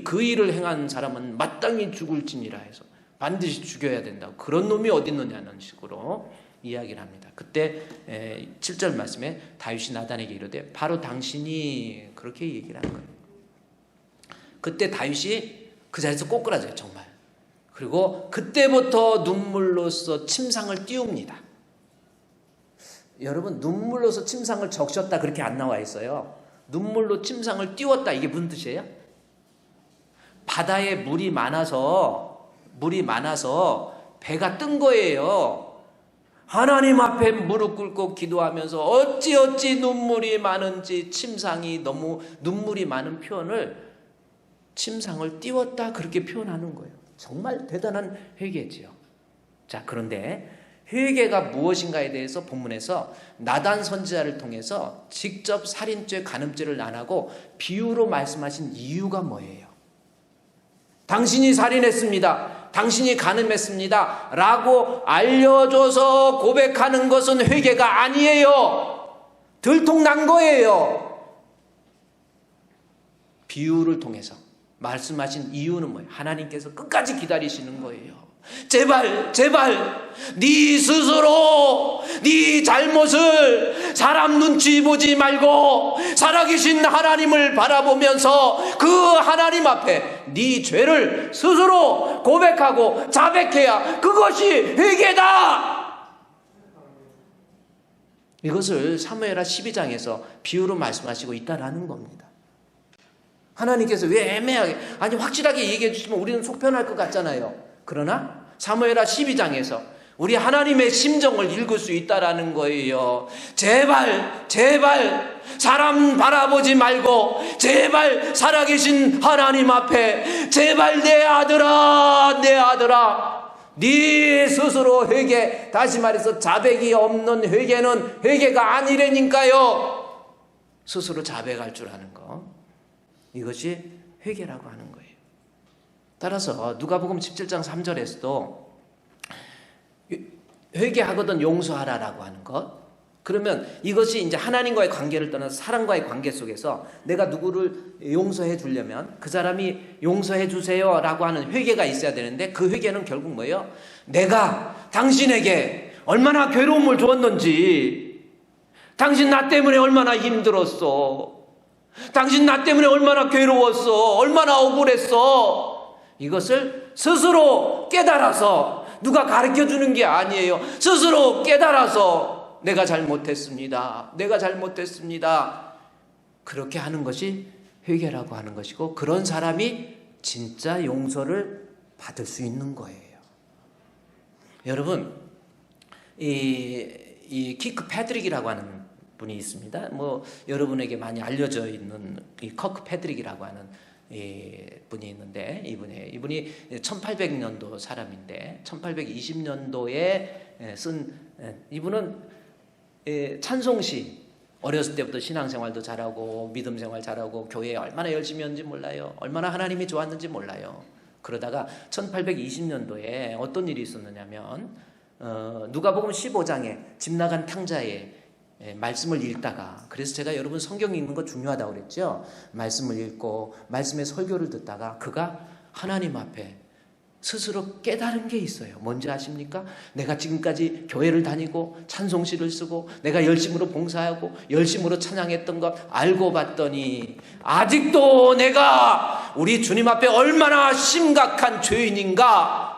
그 일을 행한 사람은 마땅히 죽을지니라 해서 반드시 죽여야 된다고. 그런 놈이 어디 있느냐는 식으로 이야기를 합니다. 그때 7절 말씀에 다윗이 나단에게 이르되 바로 당신이 그렇게 얘기를 한 거예요. 그때 다윗이 그 자리에서 꼬꾸라져요. 정말. 그리고 그때부터 눈물로써 침상을 띄웁니다. 여러분 눈물로서 침상을 적셨다 그렇게 안 나와 있어요. 눈물로 침상을 띄웠다 이게 무슨 뜻이에요? 바다에 물이 많아서 배가 뜬 거예요. 하나님 앞에 무릎 꿇고 기도하면서 어찌 눈물이 많은지 침상이 너무 눈물이 많은 표현을 침상을 띄웠다 그렇게 표현하는 거예요. 정말 대단한 회개지요. 자, 그런데 회개가 무엇인가에 대해서 본문에서 나단 선지자를 통해서 직접 살인죄, 간음죄를 안 하고 비유로 말씀하신 이유가 뭐예요? 당신이 살인했습니다. 당신이 간음했습니다 라고 알려줘서 고백하는 것은 회개가 아니에요. 들통난 거예요. 비유를 통해서 말씀하신 이유는 뭐예요? 하나님께서 끝까지 기다리시는 거예요. 제발 네 스스로 네 잘못을 사람 눈치 보지 말고 살아계신 하나님을 바라보면서 그 하나님 앞에 네 죄를 스스로 고백하고 자백해야 그것이 회개다. 이것을 사무엘하 12장에서 비유로 말씀하시고 있다라는 겁니다. 하나님께서 왜 애매하게, 아니 확실하게 얘기해 주시면 우리는 속편할 것 같잖아요. 그러나 사무엘하 12장에서 우리 하나님의 심정을 읽을 수 있다라는 거예요. 제발 사람 바라보지 말고 제발 살아계신 하나님 앞에 제발 내 아들아 네 스스로 회개, 다시 말해서 자백이 없는 회개는 회개가 아니라니까요. 스스로 자백할 줄 아는 거, 이것이 회개라고 하는 거예요. 따라서 누가복음 17장 3절에서도 회개하거든 용서하라라고 하는 것, 그러면 이것이 이제 하나님과의 관계를 떠나서 사람과의 관계 속에서 내가 누구를 용서해 주려면 그 사람이 용서해 주세요 라고 하는 회개가 있어야 되는데, 그 회개는 결국 뭐예요? 내가 당신에게 얼마나 괴로움을 줬는지, 당신 나 때문에 얼마나 힘들었어, 당신 나 때문에 얼마나 괴로웠어, 얼마나 억울했어, 이것을 스스로 깨달아서, 누가 가르쳐주는 게 아니에요. 스스로 깨달아서 내가 잘못했습니다, 그렇게 하는 것이 회개라고 하는 것이고, 그런 사람이 진짜 용서를 받을 수 있는 거예요. 여러분, 이 키크 패드릭이라고 하는 분이 있습니다. 여러분에게 많이 알려져 있는 이 커크 패드릭이라고 하는 분이 있는데, 이분이 1800년도 사람인데 1820년도에 쓴, 이분은 찬송시, 어렸을 때부터 신앙생활도 잘하고 믿음 생활 잘하고 교회에 얼마나 열심히 했는지 몰라요. 얼마나 하나님이 좋았는지 몰라요. 그러다가 1820년도에 어떤 일이 있었느냐면, 누가복음 15장에 집 나간 탕자의 말씀을 읽다가, 그래서 제가 여러분 성경 읽는 거 중요하다고 그랬죠. 말씀을 읽고 말씀의 설교를 듣다가 그가 하나님 앞에 스스로 깨달은 게 있어요. 뭔지 아십니까? 내가 지금까지 교회를 다니고 찬송시를 쓰고 내가 열심으로 봉사하고 열심으로 찬양했던 것 알고 봤더니, 아직도 내가 우리 주님 앞에 얼마나 심각한 죄인인가,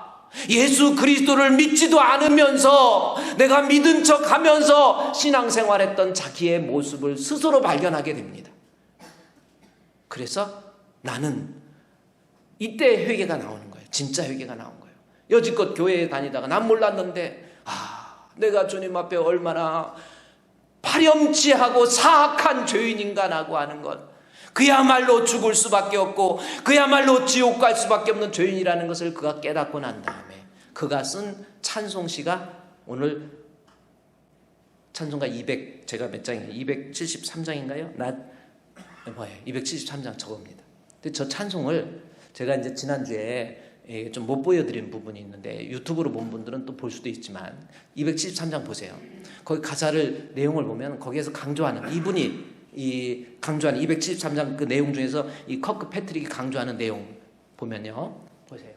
예수 그리스도를 믿지도 않으면서 내가 믿은 척 하면서 신앙생활했던 자기의 모습을 스스로 발견하게 됩니다. 그래서 나는 이때 회개가 나오는 거예요. 진짜 회개가 나온 거예요. 여지껏 교회에 다니다가 난 몰랐는데, 내가 주님 앞에 얼마나 파렴치하고 사악한 죄인인가라고 하는 것, 그야말로 죽을 수밖에 없고 그야말로 지옥 갈 수밖에 없는 죄인이라는 것을 그가 깨닫고 난 다음에 그가 쓴 찬송시가, 오늘 찬송가 200, 제가 몇 장이에요? 273장인가요? 273장 저겁니다. 근데 저 찬송을 제가 이제 지난주에 좀 못 보여드린 부분이 있는데, 유튜브로 본 분들은 또 볼 수도 있지만 273장 보세요. 거기 가사를, 내용을 보면 거기에서 강조하는, 이분이 강조하는 273장 그 내용 중에서 이 커크 패트릭이 강조하는 내용 보면요, 보세요.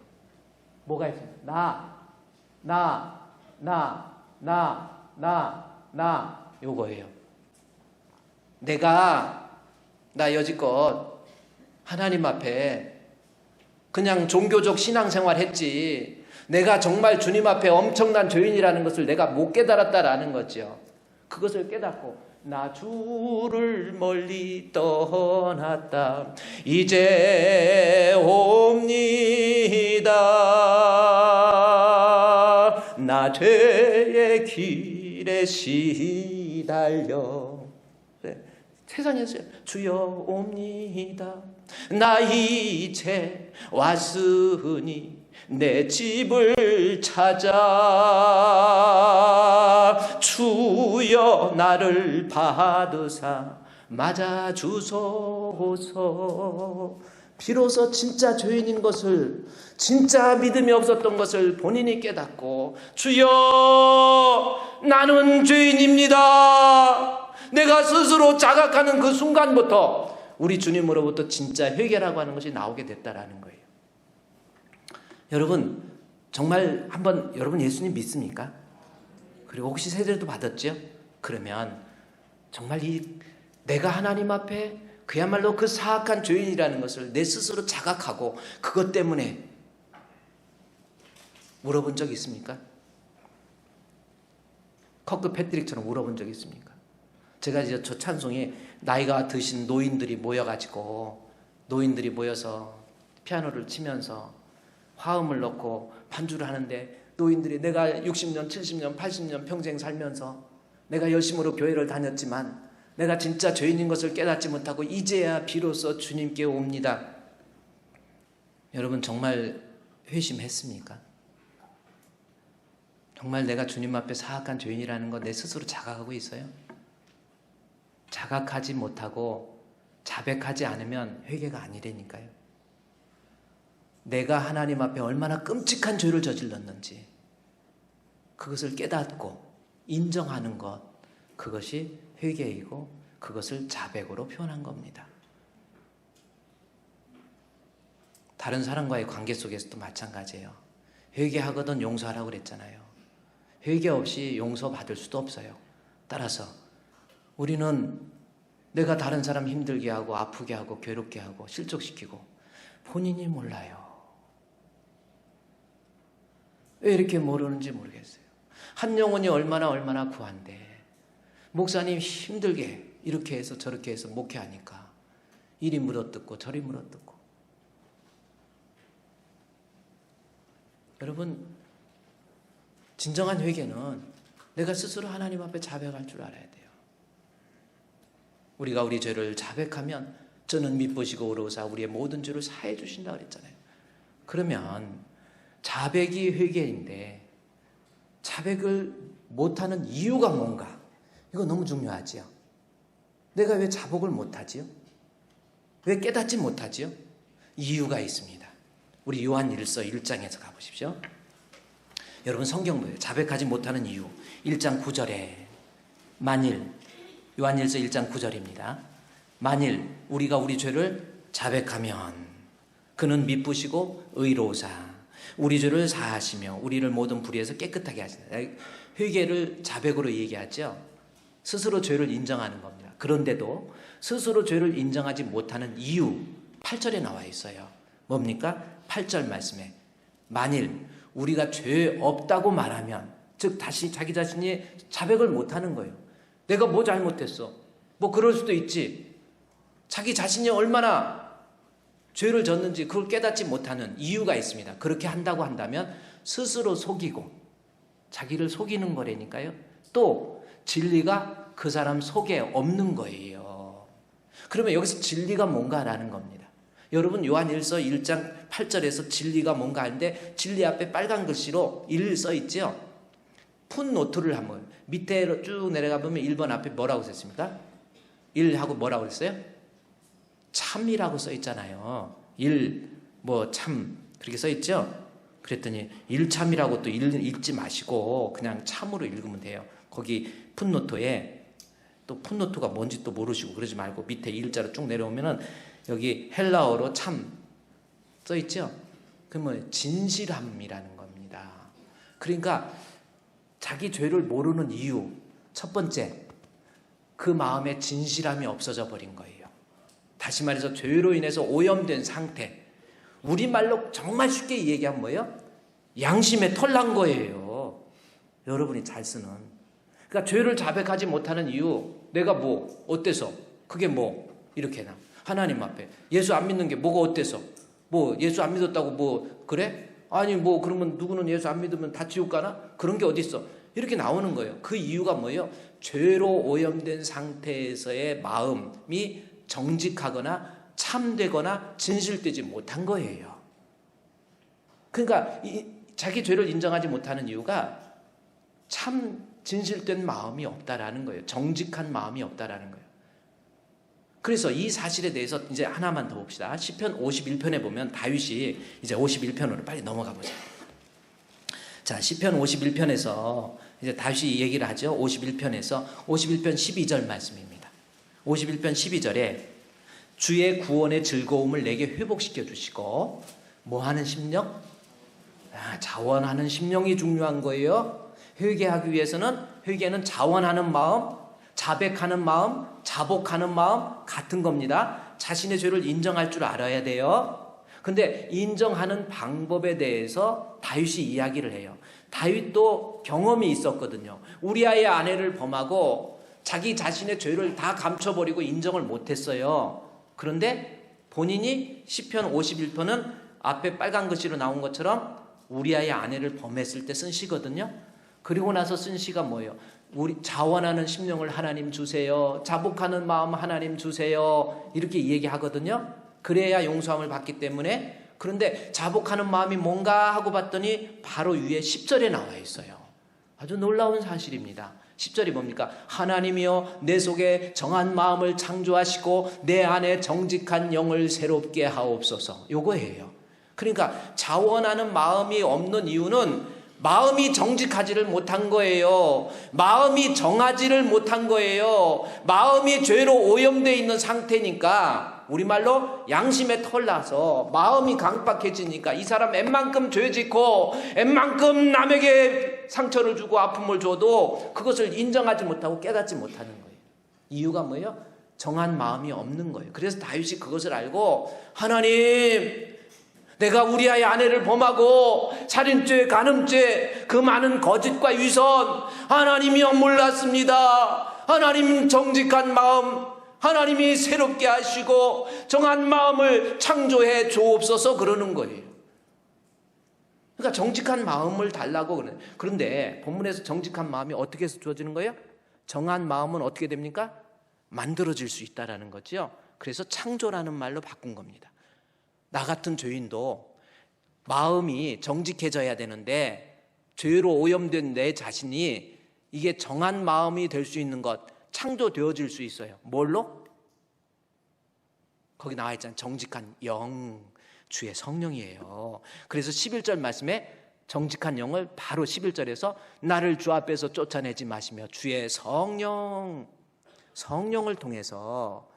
뭐가 있습니까? 나 요거예요. 나 여지껏 하나님 앞에 그냥 종교적 신앙생활 했지, 내가 정말 주님 앞에 엄청난 죄인이라는 것을 내가 못 깨달았다라는 거죠. 그것을 깨닫고 나 주를 멀리 떠났다 이제 옵니다, 나 죄의 길에 시달려. 세상에서 주여 옵니다, 나 이제 왔으니 내 집을 찾아 주여 나를 받으사 맞아 주소서. 비로소 진짜 죄인인 것을, 진짜 믿음이 없었던 것을 본인이 깨닫고, 주여 나는 죄인입니다, 내가 스스로 자각하는 그 순간부터 우리 주님으로부터 진짜 회개라고 하는 것이 나오게 됐다라는 거예요. 여러분 정말 한번 여러분 예수님 믿습니까? 그리고 혹시 세례도 받았죠? 그러면 정말 내가 하나님 앞에 그야말로 그 사악한 죄인이라는 것을 내 스스로 자각하고 그것 때문에 물어본 적이 있습니까? 커크 패트릭처럼 물어본 적이 있습니까? 제가 이제 저 찬송에 나이가 드신 노인들이 모여서 피아노를 치면서 화음을 넣고 반주를 하는데, 노인들이 내가 60년, 70년, 80년 평생 살면서 내가 열심으로 교회를 다녔지만 내가 진짜 죄인인 것을 깨닫지 못하고 이제야 비로소 주님께 옵니다. 여러분 정말 회심했습니까? 정말 내가 주님 앞에 사악한 죄인이라는 거 내 스스로 자각하고 있어요? 자각하지 못하고 자백하지 않으면 회개가 아니라니까요. 내가 하나님 앞에 얼마나 끔찍한 죄를 저질렀는지 그것을 깨닫고 인정하는 것, 그것이 회개이고 그것을 자백으로 표현한 겁니다. 다른 사람과의 관계 속에서도 마찬가지예요. 회개하거든 용서하라고 그랬잖아요. 회개 없이 용서받을 수도 없어요. 따라서 우리는 내가 다른 사람 힘들게 하고 아프게 하고 괴롭게 하고 실족시키고 본인이 몰라요. 왜 이렇게 모르는지 모르겠어요. 한 영혼이 얼마나 구한데 목사님 힘들게 이렇게 해서 저렇게 해서 목회하니까 이리 물어뜯고 저리 물어뜯고. 여러분 진정한 회개는 내가 스스로 하나님 앞에 자백할 줄 알아야 돼요. 우리가 우리 죄를 자백하면 저는 미쁘시고 의로우사 우리의 모든 죄를 사해 주신다 그랬잖아요. 그러면 자백이 회개인데 자백을 못하는 이유가 뭔가? 이거 너무 중요하지요. 내가 왜 자복을 못하지요? 왜 깨닫지 못하지요? 이유가 있습니다. 우리 요한일서 1장에서 가보십시오. 여러분 성경 보세요. 자백하지 못하는 이유 1장 9절에 만일, 요한일서 1장 9절입니다. 만일 우리가 우리 죄를 자백하면 그는 미쁘시고 의로우사 우리 죄를 사하시며 우리를 모든 불의에서 깨끗하게 하신다. 회개를 자백으로 얘기하죠. 스스로 죄를 인정하는 겁니다. 그런데도 스스로 죄를 인정하지 못하는 이유 8절에 나와 있어요. 뭡니까? 8절 말씀에 만일 우리가 죄 없다고 말하면, 즉 다시 자기 자신이 자백을 못하는 거예요. 내가 뭐 잘못했어? 뭐 그럴 수도 있지. 자기 자신이 얼마나 죄를 졌는지 그걸 깨닫지 못하는 이유가 있습니다. 그렇게 한다고 한다면 스스로 속이고 자기를 속이는 거라니까요. 또 진리가 그 사람 속에 없는 거예요. 그러면 여기서 진리가 뭔가라는 겁니다. 여러분 요한일서 1장 8절에서 진리가 뭔가 하는데 진리 앞에 빨간 글씨로 1 써있죠. 풋노트를 한번 밑에 쭉 내려가 보면 1번 앞에 뭐라고 썼습니까? 1하고 뭐라고 했어요? 참이라고 써있잖아요. 참 그렇게 써있죠. 그랬더니 1참이라고 또 읽지 마시고 그냥 참으로 읽으면 돼요. 거기 풋노트에 또 풋노트가 뭔지 또 모르시고 그러지 말고 밑에 1자로 쭉 내려오면은 여기 헬라어로 참 써있죠. 그러면 진실함이라는 겁니다. 그러니까 자기 죄를 모르는 이유 첫 번째, 그 마음에 진실함이 없어져 버린 거예요. 다시 말해서 죄로 인해서 오염된 상태. 우리말로 정말 쉽게 얘기하면 뭐예요? 양심에 털난 거예요. 여러분이 잘 쓰는. 그러니까 죄를 자백하지 못하는 이유, 내가 뭐 어때서? 그게 뭐 이렇게 나. 하나님 앞에 예수 안 믿는 게 뭐가 어때서? 뭐 예수 안 믿었다고 뭐 그래? 아니 뭐 그러면 누구는 예수 안 믿으면 다 지옥 가나? 그런 게 어디 있어? 이렇게 나오는 거예요. 그 이유가 뭐예요? 죄로 오염된 상태에서의 마음이 정직하거나 참되거나 진실되지 못한 거예요. 그러니까 자기 죄를 인정하지 못하는 이유가 참 진실된 마음이 없다라는 거예요. 정직한 마음이 없다라는 거예요. 그래서 이 사실에 대해서 이제 하나만 더 봅시다. 시편 51편에 보면 다윗이 이제 51편으로 빨리 넘어가 보자. 자, 시편 51편에서 이제 다윗이 이 얘기를 하죠. 51편에서 51편 12절 말씀입니다. 51편 12절에 주의 구원의 즐거움을 내게 회복시켜 주시고 뭐 하는 심령? 자원하는 심령이 중요한 거예요. 회개하기 위해서는 회개는 자원하는 마음, 자백하는 마음, 자복하는 마음 같은 겁니다. 자신의 죄를 인정할 줄 알아야 돼요. 근데 인정하는 방법에 대해서 다윗이 이야기를 해요. 다윗도 경험이 있었거든요. 우리아의 아내를 범하고 자기 자신의 죄를 다 감춰버리고 인정을 못했어요. 그런데 본인이 시편 51편은 앞에 빨간 글씨로 나온 것처럼 우리아의 아내를 범했을 때 쓴 시거든요. 그리고 나서 쓴 시가 뭐예요? 우리 자원하는 심령을 하나님 주세요. 자복하는 마음 하나님 주세요. 이렇게 얘기하거든요. 그래야 용서함을 받기 때문에. 그런데 자복하는 마음이 뭔가 하고 봤더니 바로 위에 10절에 나와 있어요. 아주 놀라운 사실입니다. 10절이 뭡니까? 하나님이여 내 속에 정한 마음을 창조하시고 내 안에 정직한 영을 새롭게 하옵소서. 요거예요. 그러니까 자원하는 마음이 없는 이유는 마음이 정직하지를 못한 거예요. 마음이 정하지를 못한 거예요. 마음이 죄로 오염되어 있는 상태니까 우리말로 양심에 털나서 마음이 강박해지니까 이 사람 웬만큼 죄 짓고 웬만큼 남에게 상처를 주고 아픔을 줘도 그것을 인정하지 못하고 깨닫지 못하는 거예요. 이유가 뭐예요? 정한 마음이 없는 거예요. 그래서 다윗이 그것을 알고 하나님 내가 우리아의 아내를 범하고 살인죄, 간음죄, 그 많은 거짓과 위선 하나님이여 몰랐습니다. 하나님 정직한 마음 하나님이 새롭게 하시고 정한 마음을 창조해 주옵소서 그러는 거예요. 그러니까 정직한 마음을 달라고 그러는. 그런데 본문에서 정직한 마음이 어떻게 해서 주어지는 거예요? 정한 마음은 어떻게 됩니까? 만들어질 수 있다라는 거죠. 그래서 창조라는 말로 바꾼 겁니다. 나 같은 죄인도 마음이 정직해져야 되는데 죄로 오염된 내 자신이 이게 정한 마음이 될 수 있는 것, 창조되어질 수 있어요. 뭘로? 거기 나와 있잖아요. 정직한 영, 주의 성령이에요. 그래서 11절 말씀에 정직한 영을 바로 11절에서 나를 주 앞에서 쫓아내지 마시며 주의 성령을 통해서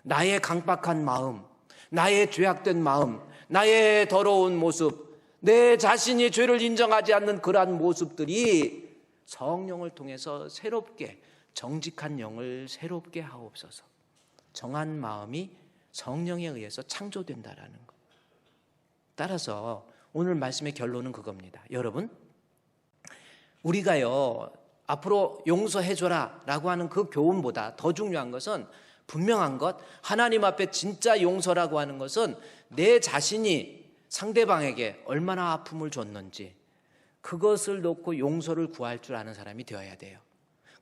나의 강박한 마음, 나의 죄악된 마음, 나의 더러운 모습, 내 자신이 죄를 인정하지 않는 그러한 모습들이 성령을 통해서 새롭게 정직한 영을 새롭게 하옵소서. 정한 마음이 성령에 의해서 창조된다라는 것. 따라서 오늘 말씀의 결론은 그겁니다. 여러분, 우리가요 앞으로 용서해줘라 라고 하는 그 교훈보다 더 중요한 것은 분명한 것, 하나님 앞에 진짜 용서라고 하는 것은 내 자신이 상대방에게 얼마나 아픔을 줬는지 그것을 놓고 용서를 구할 줄 아는 사람이 되어야 돼요.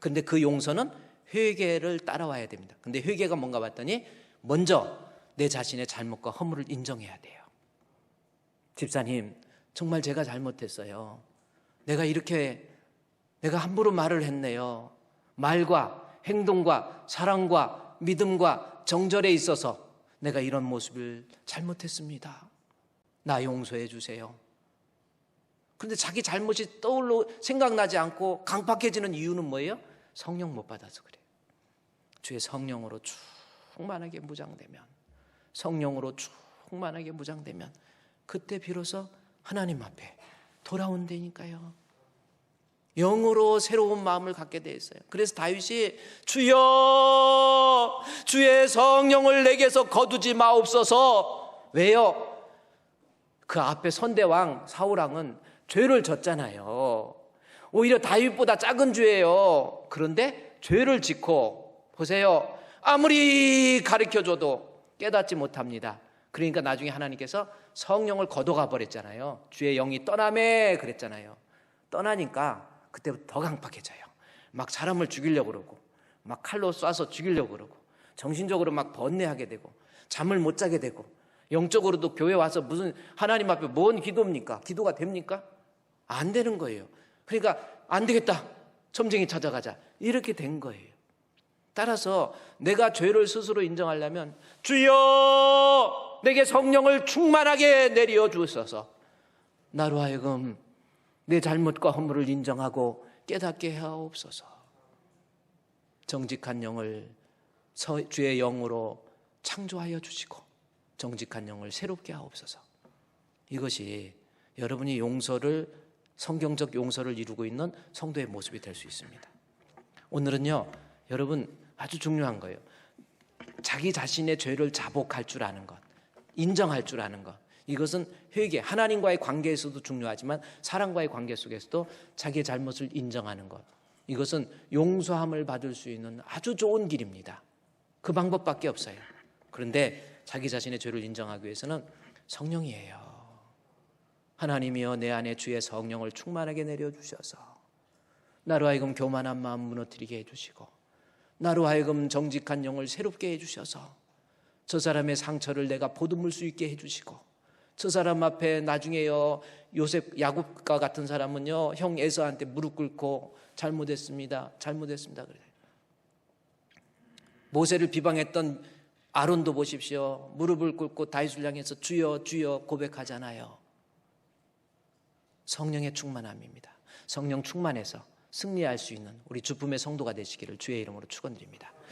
근데 그 용서는 회개를 따라와야 됩니다. 근데 회개가 뭔가 봤더니 먼저 내 자신의 잘못과 허물을 인정해야 돼요. 집사님, 정말 제가 잘못했어요. 내가 함부로 말을 했네요. 말과 행동과 사랑과 믿음과 정절에 있어서 내가 이런 모습을 잘못했습니다. 나 용서해 주세요. 그런데 자기 잘못이 생각나지 않고 강팍해지는 이유는 뭐예요? 성령 못 받아서 그래요. 주의 성령으로 충만하게 무장되면, 성령으로 충만하게 무장되면 그때 비로소 하나님 앞에 돌아온다니까요. 영으로 새로운 마음을 갖게 돼 있어요. 그래서 다윗이 주여 주의 성령을 내게서 거두지 마옵소서. 왜요? 그 앞에 선대왕 사울왕은 죄를 졌잖아요. 오히려 다윗보다 작은 죄예요. 그런데 죄를 짓고 보세요. 아무리 가르쳐줘도 깨닫지 못합니다. 그러니까 나중에 하나님께서 성령을 걷어가 버렸잖아요. 주의 영이 떠나매 그랬잖아요. 떠나니까 그때부터 더 강팍해져요. 막 사람을 죽이려고 그러고 막 칼로 쏴서 죽이려고 그러고 정신적으로 막 번뇌하게 되고 잠을 못 자게 되고 영적으로도 교회 와서 무슨 하나님 앞에 뭔 기도입니까? 기도가 됩니까? 안 되는 거예요. 그러니까 안 되겠다. 점쟁이 찾아가자. 이렇게 된 거예요. 따라서 내가 죄를 스스로 인정하려면 주여 내게 성령을 충만하게 내려 주소서. 나로 하여금 내 잘못과 허물을 인정하고 깨닫게 하옵소서. 정직한 영을 주의 영으로 창조하여 주시고 정직한 영을 새롭게 하옵소서. 이것이 여러분이 용서를, 성경적 용서를 이루고 있는 성도의 모습이 될 수 있습니다. 오늘은요, 여러분 아주 중요한 거예요. 자기 자신의 죄를 자복할 줄 아는 것, 인정할 줄 아는 것. 이것은 회개, 하나님과의 관계에서도 중요하지만 사람과의 관계 속에서도 자기의 잘못을 인정하는 것. 이것은 용서함을 받을 수 있는 아주 좋은 길입니다. 그 방법밖에 없어요. 그런데 자기 자신의 죄를 인정하기 위해서는 성령이에요. 하나님이여 내 안에 주의 성령을 충만하게 내려주셔서 나로 하여금 교만한 마음 무너뜨리게 해주시고 나로 하여금 정직한 영을 새롭게 해주셔서 저 사람의 상처를 내가 보듬을 수 있게 해주시고 저 사람 앞에 나중에요 요셉 야곱과 같은 사람은요 형 에서한테 무릎 꿇고 잘못했습니다 그래요. 모세를 비방했던 아론도 보십시오. 무릎을 꿇고 다윗을 향해서 주여 주여 고백하잖아요. 성령의 충만함입니다. 성령 충만해서 승리할 수 있는 우리 주품의 성도가 되시기를 주의 이름으로 축원드립니다.